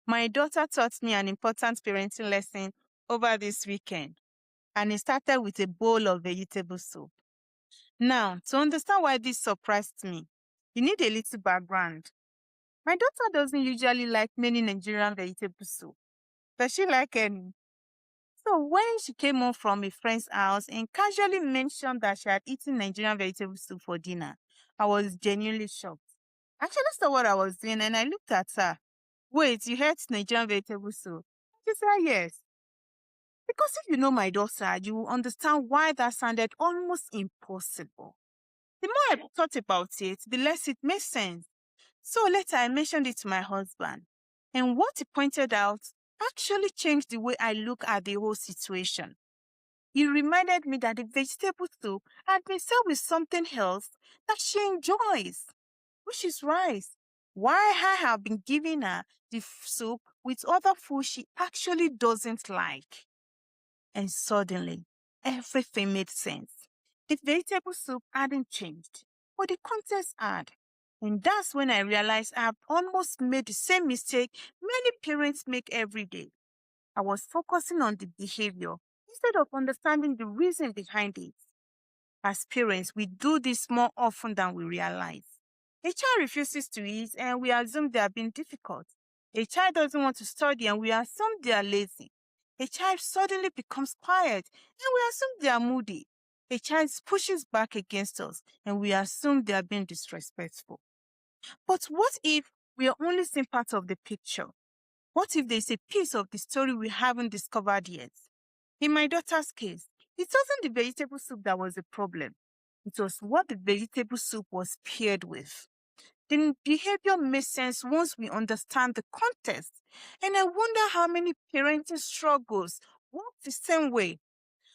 My daughter taught me an important parenting lesson over this weekend, and it started with a bowl of vegetable soup. Now, to understand why this surprised me, you need a little background. My daughter doesn't usually like many Nigerian vegetable soup. Does she like any? So when she came home from a friend's house and casually mentioned that she had eaten Nigerian vegetable soup for dinner, I was genuinely shocked. I actually saw what I was doing and I looked at her. Wait, you had Nigerian vegetable soup? She said yes. Because if you know my daughter, you will understand why that sounded almost impossible. The more I thought about it, the less it made sense. So later I mentioned it to my husband. And what he pointed out actually changed the way I look at the whole situation. He reminded me that the vegetable soup had been served with something else that she enjoys, which is rice. Why I have been giving her the soup with other food she actually doesn't like. And suddenly, everything made sense. The vegetable soup hadn't changed, but the context had. And that's when I realized I've almost made the same mistake many parents make every day. I was focusing on the behavior instead of understanding the reason behind it. As parents, we do this more often than we realize. A child refuses to eat and we assume they are being difficult. A child doesn't want to study and we assume they are lazy. A child suddenly becomes quiet and we assume they are moody. A child pushes back against us and we assume they are being disrespectful. But what if we are only seeing part of the picture? What if there's a piece of the story we haven't discovered yet? In my daughter's case, it wasn't the vegetable soup that was the problem. It was what the vegetable soup was paired with. The behavior makes sense once we understand the context. And I wonder how many parenting struggles work the same way.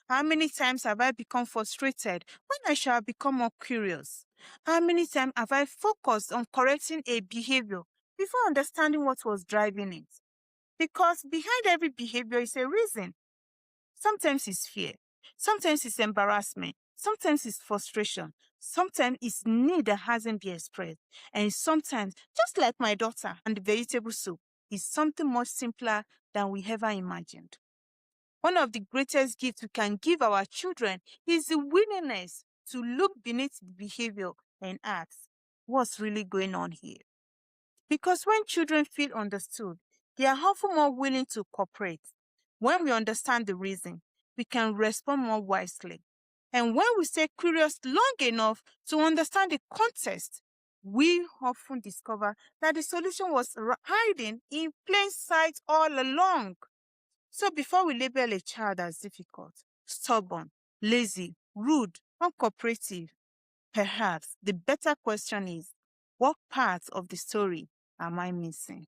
How many times have I become frustrated when I should have become more curious? How many times have I focused on correcting a behavior before understanding what was driving it? Because behind every behavior is a reason. Sometimes it's fear. Sometimes it's embarrassment. Sometimes it's frustration. Sometimes it's need that hasn't been expressed. And sometimes, just like my daughter and the vegetable soup, is something much simpler than we ever imagined. One of the greatest gifts we can give our children is the willingness to look beneath the behavior and ask, what's really going on here? Because when children feel understood, they are often more willing to cooperate. When we understand the reason, we can respond more wisely. And when we stay curious long enough to understand the context, we often discover that the solution was hiding in plain sight all along. So before we label a child as difficult, stubborn, lazy, rude, uncooperative, perhaps the better question is, what part of the story am I missing?